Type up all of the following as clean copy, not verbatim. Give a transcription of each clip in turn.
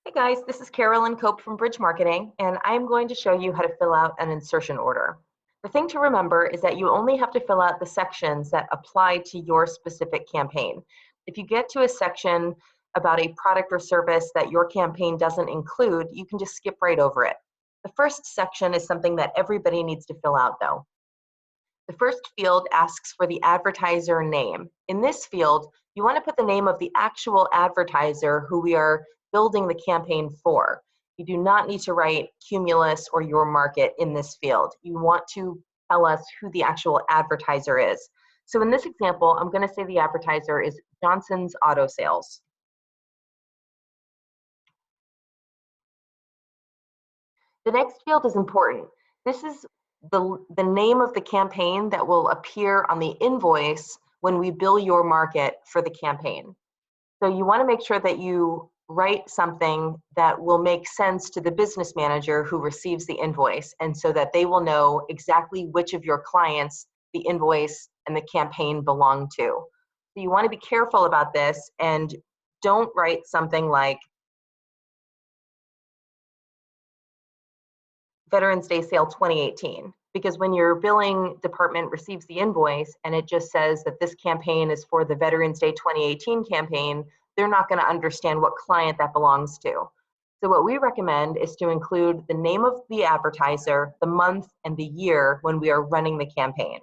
Hey guys, this is Carolyn Cope from Bridge Marketing, and I'm going to show you how to fill out an insertion order. The thing to remember is that you only have to fill out the sections that apply to your specific campaign. If you get to a section about a product or service that your campaign doesn't include, you can just skip right over it. The first section is something that everybody needs to fill out though. The first field asks for the advertiser name. In this field, you want to put the name of the actual advertiser who we are building the campaign for. You do not need to write Cumulus or your market in this field. You want to tell us who the actual advertiser is. So in this example, I'm going to say the advertiser is Johnson's Auto Sales. The next field is important. This is the name of the campaign that will appear on the invoice when we bill your market for the campaign. So you want to make sure that you write something that will make sense to the business manager who receives the invoice, and so that they will know exactly which of your clients the invoice and the campaign belong to. So you want to be careful about this and don't write something like Veterans Day Sale 2018, because when your billing department receives the invoice and it just says that this campaign is for the Veterans Day 2018 campaign, they're not going to understand what client that belongs to. So what we recommend is to include the name of the advertiser, the month, and the year when we are running the campaign.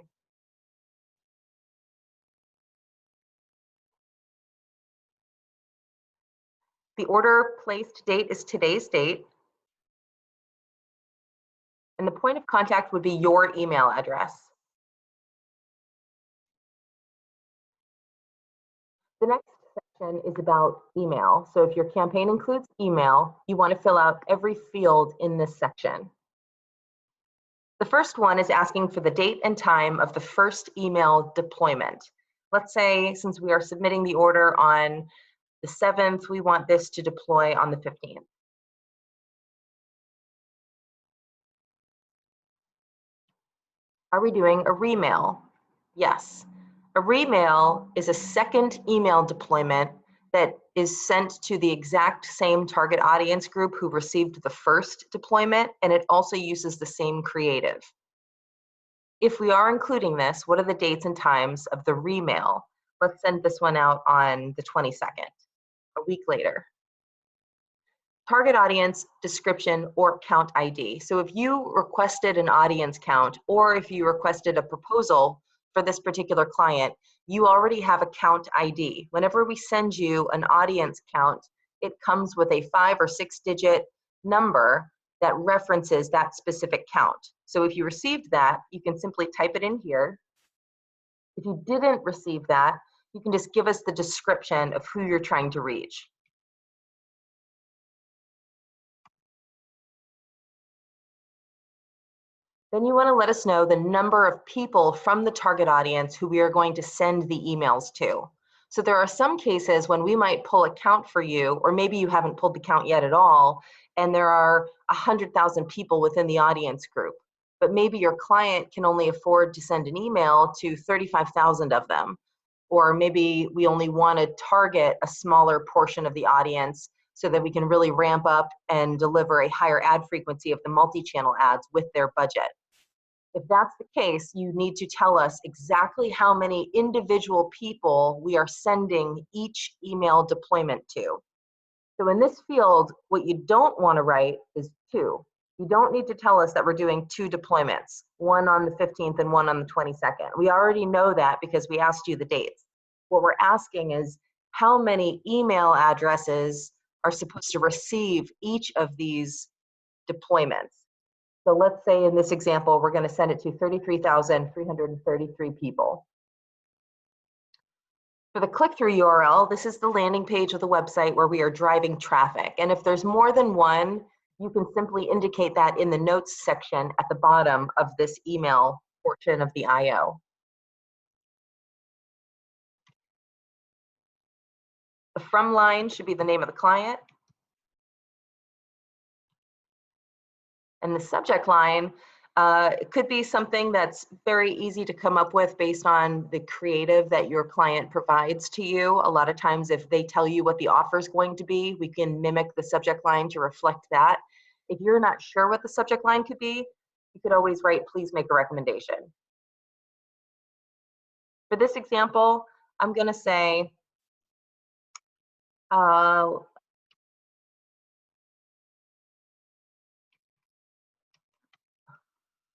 The order placed date is today's date. And the point of contact would be your email address. The next section is about email. So if your campaign includes email, you want to fill out every field in this section. The first one is asking for the date and time of the first email deployment. Let's say, since we are submitting the order on the 7th, we want this to deploy on the 15th. Are we doing a remail? Yes. A remail is a second email deployment that is sent to the exact same target audience group who received the first deployment, and it also uses the same creative. If we are including this, what are the dates and times of the remail? Let's send this one out on the 22nd, a week later. Target audience, description, or count ID. So if you requested an audience count, or if you requested a proposal for this particular client, you already have a count ID. Whenever we send you an audience count, it comes with a 5 or 6 digit number that references that specific count. So if you received that, you can simply type it in here. If you didn't receive that, you can just give us the description of who you're trying to reach. Then you want to let us know the number of people from the target audience who we are going to send the emails to. So there are some cases when we might pull a count for you, or maybe you haven't pulled the count yet at all, and there are 100,000 people within the audience group. But maybe your client can only afford to send an email to 35,000 of them. Or maybe we only want to target a smaller portion of the audience so that we can really ramp up and deliver a higher ad frequency of the multi-channel ads with their budget. If that's the case, you need to tell us exactly how many individual people we are sending each email deployment to. So in this field, what you don't want to write is 2. You don't need to tell us that we're doing 2 deployments, one on the 15th and one on the 22nd. We already know that because we asked you the dates. What we're asking is how many email addresses are supposed to receive each of these deployments. So let's say in this example, we're going to send it to 33,333 people. For the click-through URL, this is the landing page of the website where we are driving traffic. And if there's more than one, you can simply indicate that in the notes section at the bottom of this email portion of the IO. The from line should be the name of the client. And the subject line It could be something that's very easy to come up with based on the creative that your client provides to you. A lot of times if they tell you what the offer is going to be, we can mimic the subject line to reflect that. If you're not sure what the subject line could be, you could always write, please make a recommendation. For this example, I'm going to say,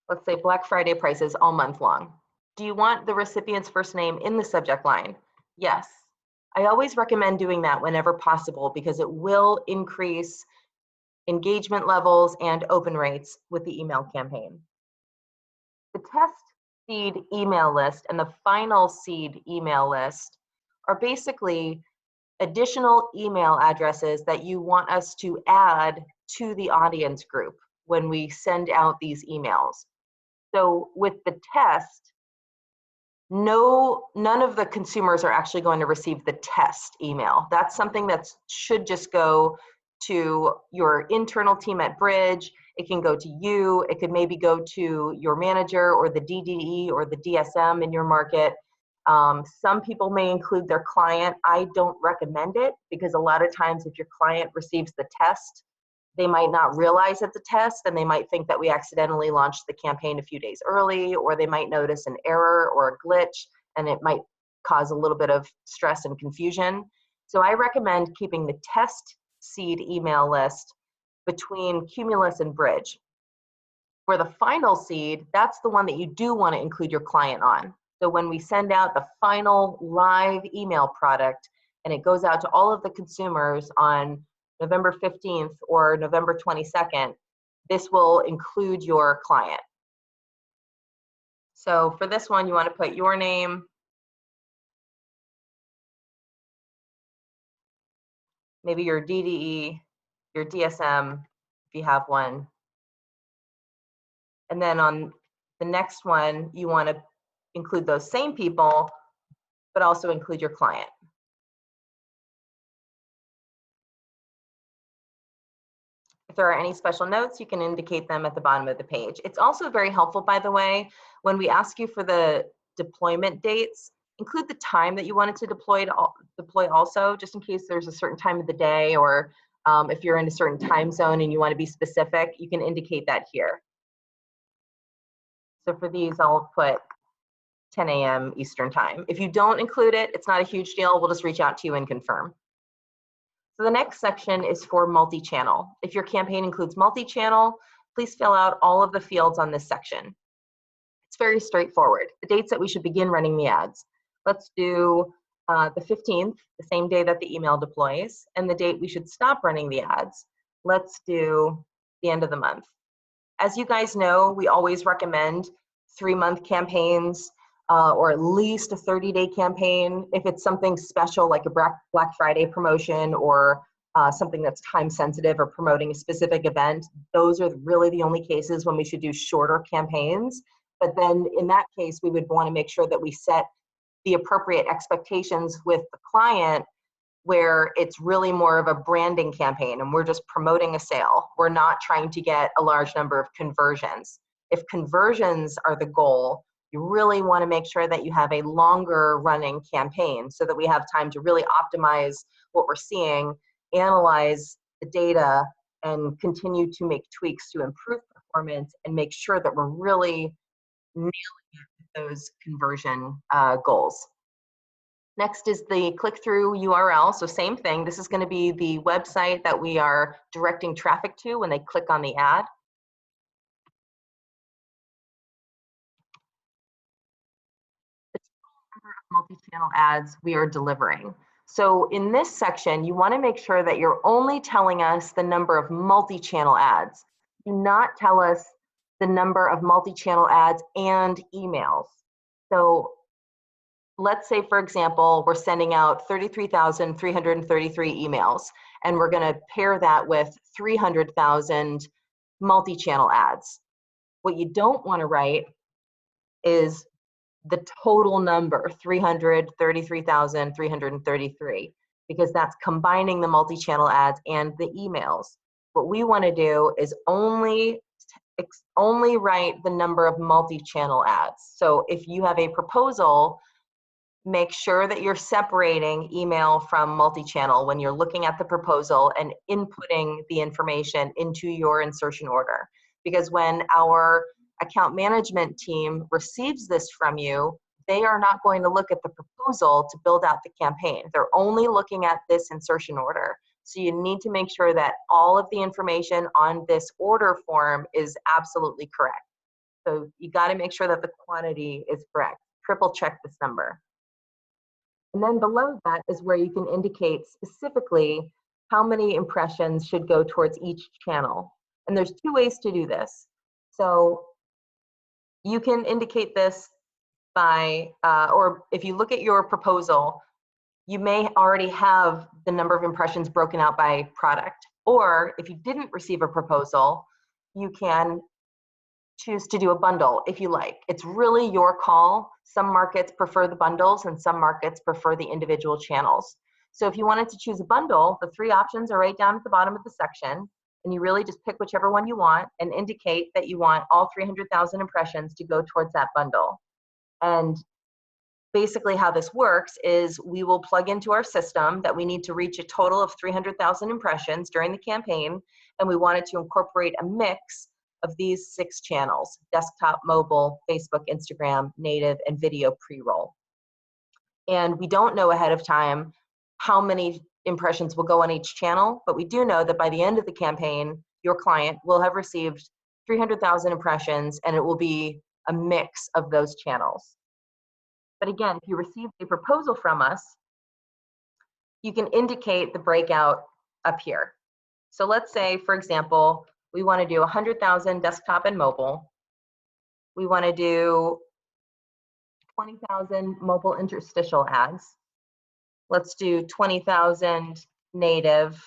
let's say Black Friday prices all month long. Do you want the recipient's first name in the subject line? Yes. I always recommend doing that whenever possible because it will increase engagement levels and open rates with the email campaign. The test seed email list and the final seed email list are basically additional email addresses that you want us to add to the audience group when we send out these emails. So with the test, none of the consumers are actually going to receive the test email. That's something that should just go to your internal team at Bridge. It can go to you. It could maybe go to your manager or the DDE or the DSM in your market. Some people may include their client. I don't recommend it because a lot of times if your client receives the test, they might not realize it's a test and they might think that we accidentally launched the campaign a few days early, or they might notice an error or a glitch and it might cause a little bit of stress and confusion. So I recommend keeping the test seed email list between Cumulus and Bridge. For the final seed, that's the one that you do want to include your client on. So when we send out the final live email product and it goes out to all of the consumers on November 15th or November 22nd, this will include your client. So for this one, you want to put your name, maybe your DDE, your DSM, if you have one. And then on the next one, you want to include those same people, but also include your client. If there are any special notes, you can indicate them at the bottom of the page. It's also very helpful, by the way, when we ask you for the deployment dates, include the time that you wanted to deploy also, just in case there's a certain time of the day, or if you're in a certain time zone and you want to be specific, you can indicate that here. So for these, I'll put 10 a.m. Eastern time. If you don't include it, it's not a huge deal. We'll just reach out to you and confirm. So the next section is for multi-channel. If your campaign includes multi-channel, please fill out all of the fields on this section. It's very straightforward. The dates that we should begin running the ads. Let's do the 15th, the same day that the email deploys, and the date we should stop running the ads. Let's do the end of the month. As you guys know, we always recommend 3-month campaigns, or at least a 30-day campaign. If it's something special like a Black Friday promotion or something that's time sensitive or promoting a specific event, those are really the only cases when we should do shorter campaigns. But then in that case, we would want to make sure that we set the appropriate expectations with the client where it's really more of a branding campaign and we're just promoting a sale. We're not trying to get a large number of conversions. If conversions are the goal, you really want to make sure that you have a longer running campaign so that we have time to really optimize what we're seeing, analyze the data, and continue to make tweaks to improve performance and make sure that we're really nailing those conversion goals. Next is the click-through URL. So same thing, this is going to be the website that we are directing traffic to when they click on the ad. Multi-channel ads we are delivering. So in this section, you want to make sure that you're only telling us the number of multi-channel ads. Do not tell us the number of multi-channel ads and emails. So let's say, for example, we're sending out 33,333 emails, and we're going to pair that with 300,000 multi-channel ads. What you don't want to write is the total number, 333,333, because that's combining the multi-channel ads and the emails. What we want to do is only only write the number of multi-channel ads. So if you have a proposal, make sure that you're separating email from multi-channel when you're looking at the proposal and inputting the information into your insertion order. Because when our account management team receives this from you, they are not going to look at the proposal to build out the campaign. They're only looking at this insertion order. So you need to make sure that all of the information on this order form is absolutely correct. So you got to make sure that the quantity is correct. Triple check this number. And then below that is where you can indicate specifically how many impressions should go towards each channel. And there's two ways to do this. So you can indicate this by, or if you look at your proposal, you may already have the number of impressions broken out by product. Or if you didn't receive a proposal, you can choose to do a bundle if you like. It's really your call. Some markets prefer the bundles and some markets prefer the individual channels. So if you wanted to choose a bundle, the three options are right down at the bottom of the section, and you really just pick whichever one you want and indicate that you want all 300,000 impressions to go towards that bundle. And basically how this works is we will plug into our system that we need to reach a total of 300,000 impressions during the campaign, and we wanted to incorporate a mix of these 6 channels: desktop, mobile, Facebook, Instagram, native, and video pre-roll. And we don't know ahead of time how many impressions will go on each channel, but we do know that by the end of the campaign, your client will have received 300,000 impressions, and it will be a mix of those channels. But again, if you receive a proposal from us, you can indicate the breakout up here. So let's say, for example, we want to do 100,000 desktop and mobile. We want to do 20,000 mobile interstitial ads. Let's do 20,000 native,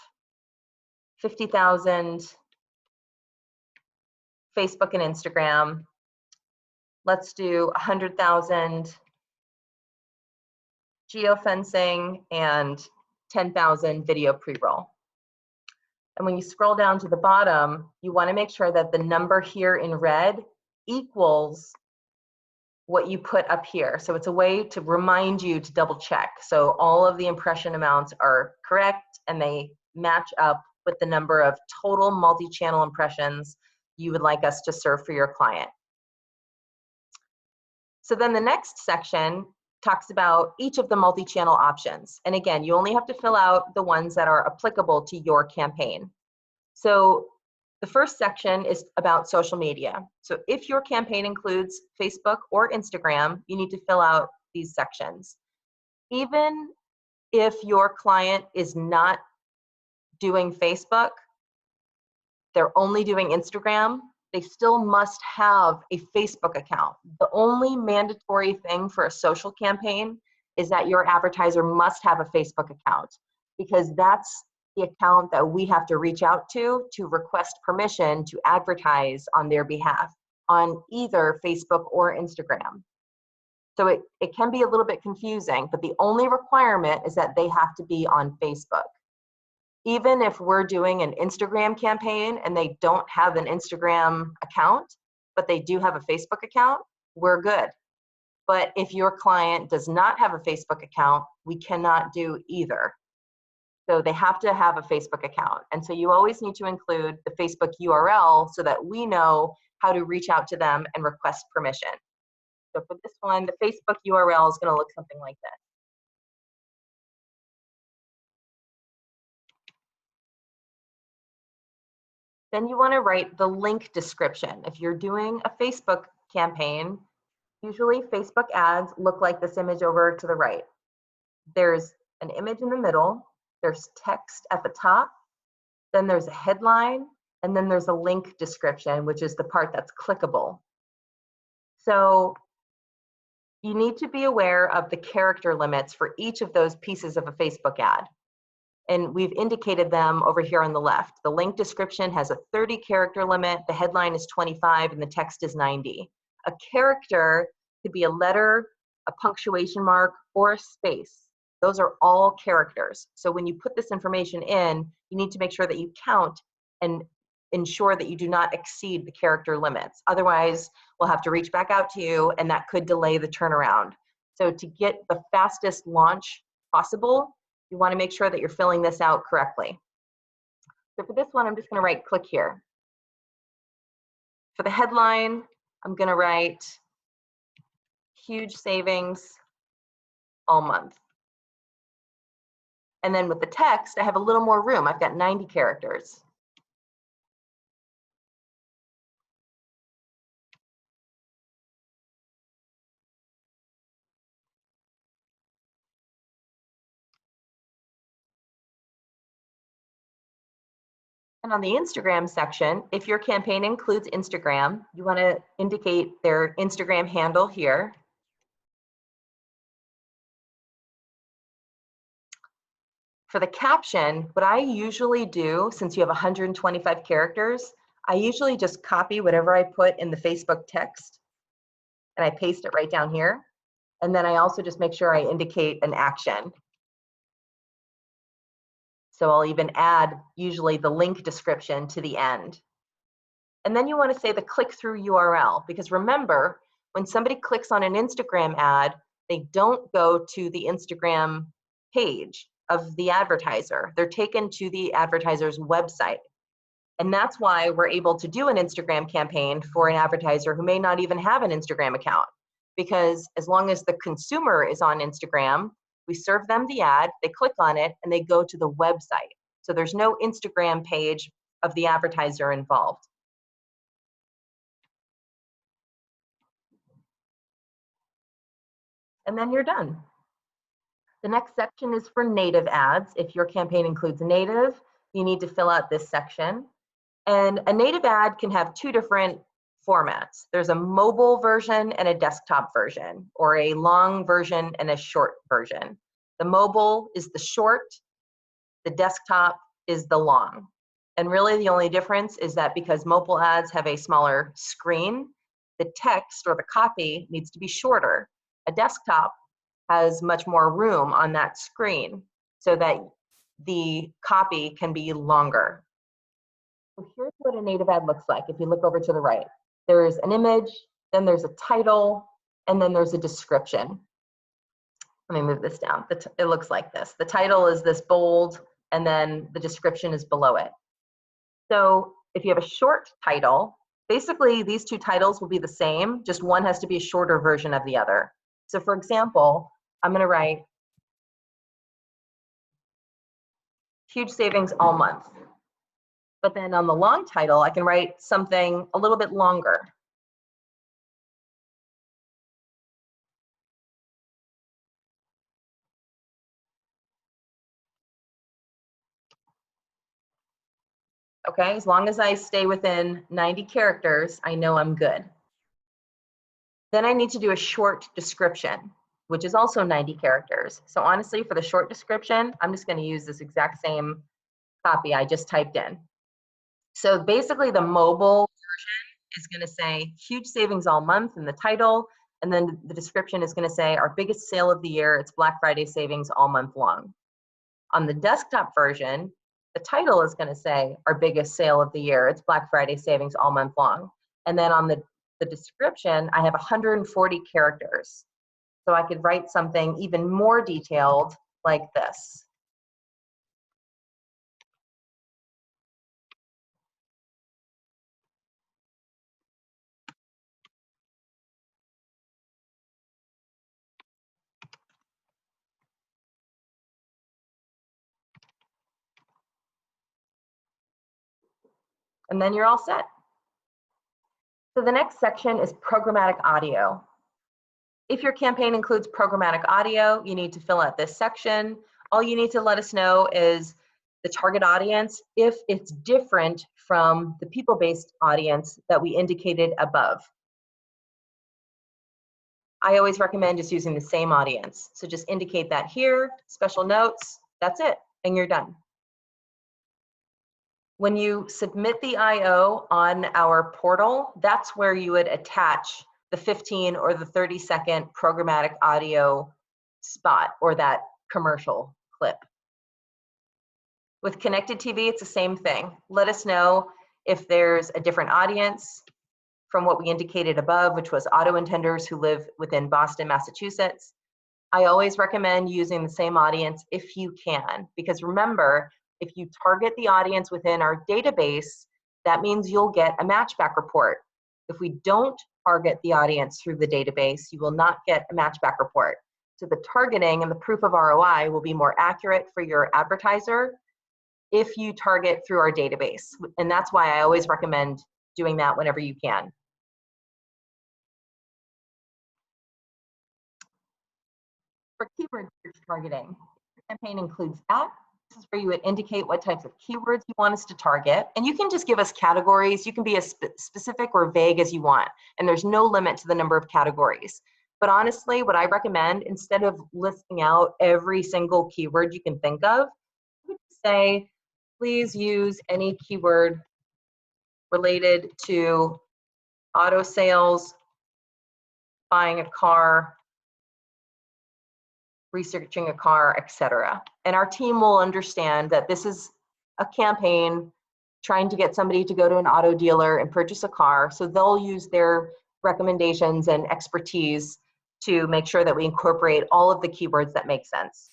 50,000 Facebook and Instagram. Let's do 100,000 geofencing and 10,000 video pre-roll. And when you scroll down to the bottom, you want to make sure that the number here in red equals what you put up here. So it's a way to remind you to double check. So all of the impression amounts are correct and they match up with the number of total multi-channel impressions you would like us to serve for your client. So then the next section talks about each of the multi-channel options. And again, you only have to fill out the ones that are applicable to your campaign. So the first section is about social media. So if your campaign includes Facebook or Instagram, you need to fill out these sections. Even if your client is not doing Facebook, they're only doing Instagram, they still must have a Facebook account. The only mandatory thing for a social campaign is that your advertiser must have a Facebook account, because that's the account that we have to reach out to request permission to advertise on their behalf on either Facebook or Instagram. So it can be a little bit confusing, but the only requirement is that they have to be on Facebook. Even if we're doing an Instagram campaign and they don't have an Instagram account, but they do have a Facebook account, we're good. But if your client does not have a Facebook account, we cannot do either. So they have to have a Facebook account. And so you always need to include the Facebook URL so that we know how to reach out to them and request permission. So for this one, the Facebook URL is going to look something like this. Then you want to write the link description. If you're doing a Facebook campaign, usually Facebook ads look like this image over to the right. There's an image in the middle, there's text at the top, then there's a headline, and then there's a link description, which is the part that's clickable. So you need to be aware of the character limits for each of those pieces of a Facebook ad. And we've indicated them over here on the left. The link description has a 30 character limit, the headline is 25, and the text is 90. A character could be a letter, a punctuation mark, or a space. Those are all characters. So when you put this information in, you need to make sure that you count and ensure that you do not exceed the character limits. Otherwise, we'll have to reach back out to you, and that could delay the turnaround. So to get the fastest launch possible, you want to make sure that you're filling this out correctly. So for this one, I'm just going to right click here. For the headline, I'm going to write huge savings all month. And then with the text, I have a little more room. I've got 90 characters. And on the Instagram section, if your campaign includes Instagram, you want to indicate their Instagram handle here. For the caption, what I usually do, since you have 125 characters, I usually just copy whatever I put in the Facebook text and I paste it right down here. And then I also just make sure I indicate an action. So I'll even add usually the link description to the end. And then you want to say the click-through URL, because remember, when somebody clicks on an Instagram ad, they don't go to the Instagram page of the advertiser. They're taken to the advertiser's website. And that's why we're able to do an Instagram campaign for an advertiser who may not even have an Instagram account. Because as long as the consumer is on Instagram, we serve them the ad, they click on it, and they go to the website. So there's no Instagram page of the advertiser involved. And then you're done. The next section is for native ads. If your campaign includes native, you need to fill out this section. And a native ad can have two different formats. There's a mobile version and a desktop version, or a long version and a short version. The mobile is the short, the desktop is the long. And really the only difference is that because mobile ads have a smaller screen, the text or the copy needs to be shorter. A desktop has much more room on that screen so that the copy can be longer. So here's what a native ad looks like. If you look over to the right, there's an image, then there's a title, and then there's a description. Let me move this down. It looks like this. The title is this bold, and then the description is below it. So if you have a short title, basically these two titles will be the same, just one has to be a shorter version of the other. So for example, I'm going to write huge savings all month. But then on the long title, I can write something a little bit longer. Okay, as long as I stay within 90 characters, I know I'm good. Then I need to do a short description, which is also 90 characters. So honestly, for the short description, I'm just going to use this exact same copy I just typed in. So basically the mobile version is going to say huge savings all month in the title, and then the description is going to say our biggest sale of the year, it's Black Friday savings all month long. On the desktop version, the title is going to say our biggest sale of the year, it's Black Friday savings all month long. And then on the description, I have 140 characters. So I could write something even more detailed like this. And then you're all set. So the next section is programmatic audio. If your campaign includes programmatic audio, you need to fill out this section. All you need to let us know is the target audience if it's different from the people-based audience that we indicated above. I always recommend just using the same audience. So just indicate that here, special notes, that's it, and you're done. When you submit the IO on our portal, that's where you would attach the 15 or the 30-second programmatic audio spot or that commercial clip. With Connected TV, it's the same thing. Let us know If there's a different audience from what we indicated above, which was auto intenders who live within Boston, Massachusetts, I always recommend using the same audience if you can, because remember, if you target the audience within our database, that means you'll get a matchback report. If we don't target the audience through the database, you will not get a matchback report. So the targeting and the proof of ROI will be more accurate for your advertiser if you target through our database. And that's why I always recommend doing that whenever you can. For keyword search targeting, the campaign includes that. This is where you would indicate what types of keywords you want us to target. And you can just give us categories. You can be as specific or vague as you want. And there's no limit to the number of categories. But honestly, what I recommend, instead of listing out every single keyword you can think of, I would say, please use any keyword related to auto sales, buying a car, researching a car, etc. And our team will understand that this is a campaign trying to get somebody to go to an auto dealer and purchase a car. So they'll use their recommendations and expertise to make sure that we incorporate all of the keywords that make sense.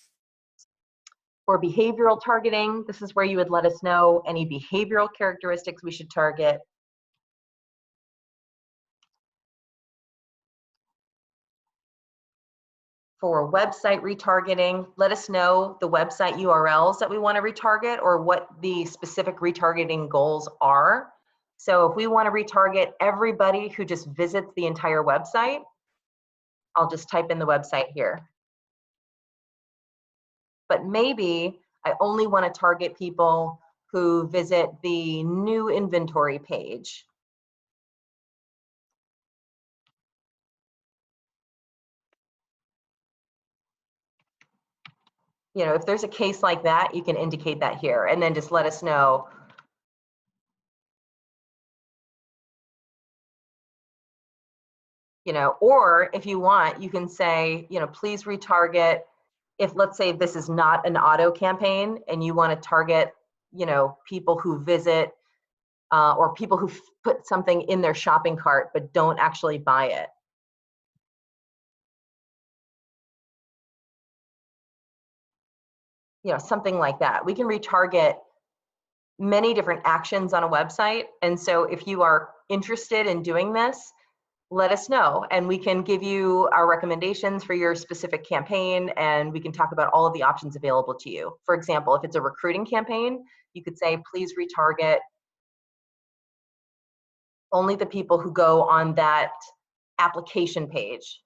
For behavioral targeting, this is where you would let us know any behavioral characteristics we should target. For website retargeting, let us know the website URLs that we want to retarget or what the specific retargeting goals are. So if we want to retarget everybody who just visits the entire website, I'll just type in the website here. But maybe I only want to target people who visit the new inventory page. You know, if there's a case like that, you can indicate that here and then just let us know. You know, or if you want, you can say, you know, please retarget. If let's say this is not an auto campaign and you want to target, you know, people who visit or people who put something in their shopping cart but don't actually buy it. You know, something like that. We can retarget many different actions on a website. And so if you are interested in doing this, let us know and we can give you our recommendations for your specific campaign and we can talk about all of the options available to you. For example, if it's a recruiting campaign, you could say, please retarget only the people who go on that application page.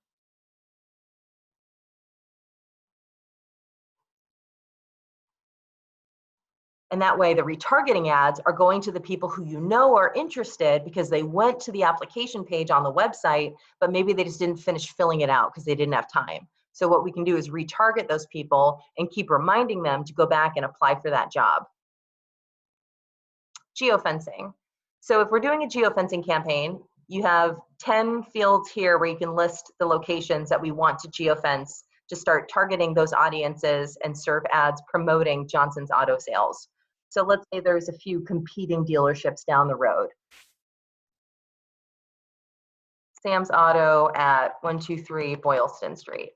And that way the retargeting ads are going to the people who you know are interested because they went to the application page on the website, but maybe they just didn't finish filling it out because they didn't have time. So what we can do is retarget those people and keep reminding them to go back and apply for that job. Geofencing. So if we're doing a geofencing campaign, you have 10 fields here where you can list the locations that we want to geofence to start targeting those audiences and serve ads promoting Johnson's Auto Sales. So let's say there's a few competing dealerships down the road. Sam's Auto at 123 Boylston Street.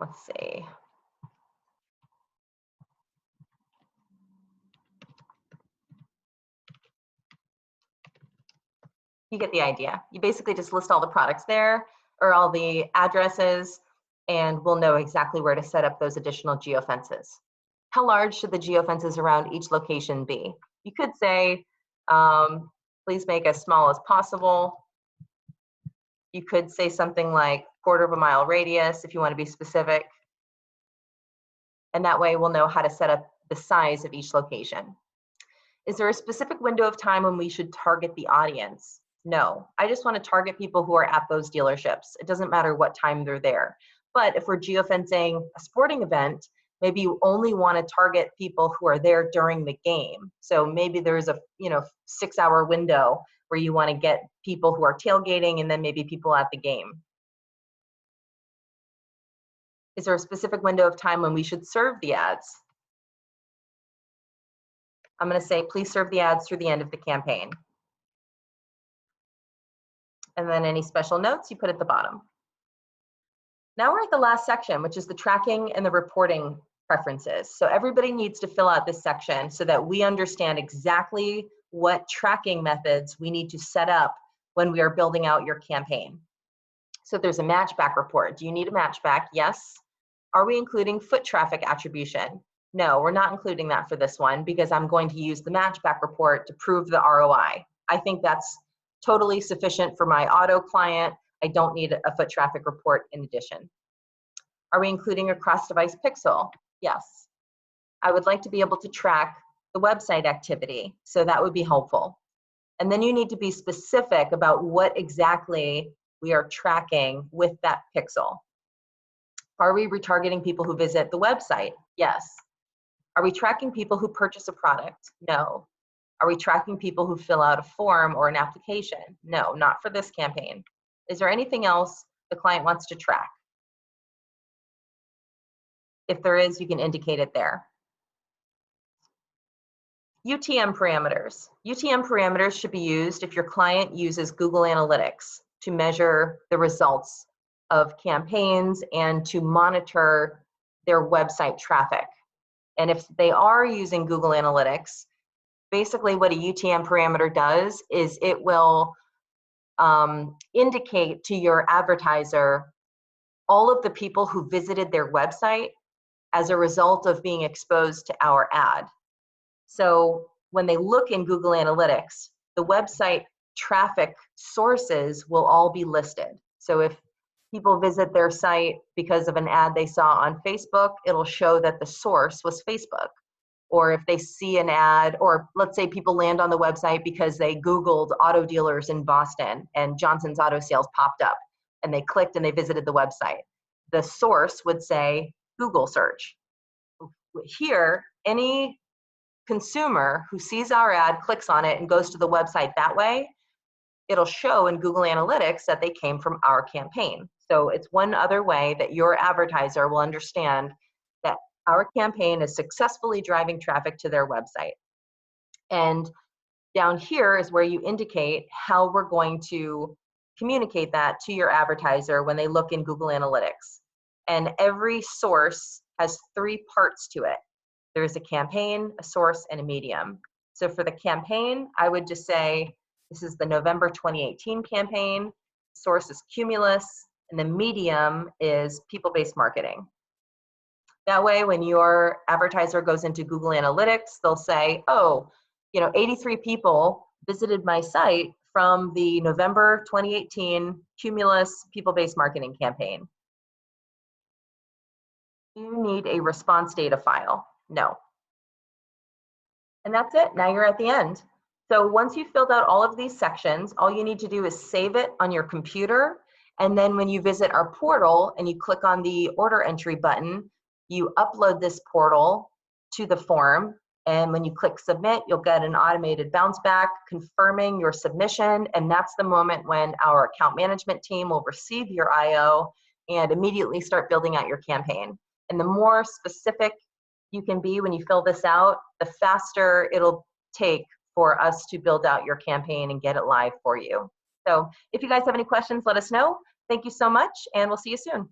Let's see. You get the idea. You basically just list all the products there or all the addresses and we'll know exactly where to set up those additional geofences. How large should the geofences around each location be? You could say, please make as small as possible. You could say something like 1/4 mile radius if you want to be specific. And that way we'll know how to set up the size of each location. Is there a specific window of time when we should target the audience? No, I just want to target people who are at those dealerships. It doesn't matter what time they're there. But if we're geofencing a sporting event, maybe you only want to target people who are there during the game. So maybe there's a 6-hour window where you want to get people who are tailgating and then maybe people at the game. Is there a specific window of time when we should serve the ads? I'm going to say, please serve the ads through the end of the campaign. And then any special notes you put at the bottom. Now we're at the last section, which is the tracking and the reporting preferences. So everybody needs to fill out this section so that we understand exactly what tracking methods we need to set up when we are building out your campaign. So there's a matchback report. Do you need a matchback? Yes. Are we including foot traffic attribution? No, we're not including that for this one because I'm going to use the matchback report to prove the ROI. I think that's totally sufficient for my auto client. I don't need a foot traffic report in addition. Are we including a cross-device pixel? Yes. I would like to be able to track the website activity, so that would be helpful. And then you need to be specific about what exactly we are tracking with that pixel. Are we retargeting people who visit the website? Yes. Are we tracking people who purchase a product? No. Are we tracking people who fill out a form or an application? No, not for this campaign. Is there anything else the client wants to track? If there is, you can indicate it there. UTM parameters. UTM parameters should be used if your client uses Google Analytics to measure the results of campaigns and to monitor their website traffic. And if they are using Google Analytics, basically what a UTM parameter does is it will indicate to your advertiser all of the people who visited their website as a result of being exposed to our ad. So when they look in Google Analytics, the website traffic sources will all be listed. So if people visit their site because of an ad they saw on Facebook, it'll show that the source was Facebook. Or if they see an ad, or let's say people land on the website because they Googled auto dealers in Boston and Johnson's Auto Sales popped up and they clicked and they visited the website. The source would say Google search. Here, any consumer who sees our ad, clicks on it and goes to the website that way, it'll show in Google Analytics that they came from our campaign. So it's one other way that your advertiser will understand that our campaign is successfully driving traffic to their website. And down here is where you indicate how we're going to communicate that to your advertiser when they look in Google Analytics. And every source has 3 parts to it. There's a campaign, a source, and a medium. So for the campaign, I would just say, this is the November 2018 campaign, source is Cumulus, and the medium is people-based marketing. That way, when your advertiser goes into Google Analytics, they'll say, oh, 83 people visited my site from the November 2018 Cumulus people-based marketing campaign. Do you need a response data file? No. And that's it. Now you're at the end. So once you've filled out all of these sections, all you need to do is save it on your computer. And then when you visit our portal and you click on the order entry button, you upload this portal to the form. And when you click submit, you'll get an automated bounce back confirming your submission. And that's the moment when our account management team will receive your IO and immediately start building out your campaign. And the more specific you can be when you fill this out, the faster it'll take for us to build out your campaign and get it live for you. So if you guys have any questions, let us know. Thank you so much, and we'll see you soon.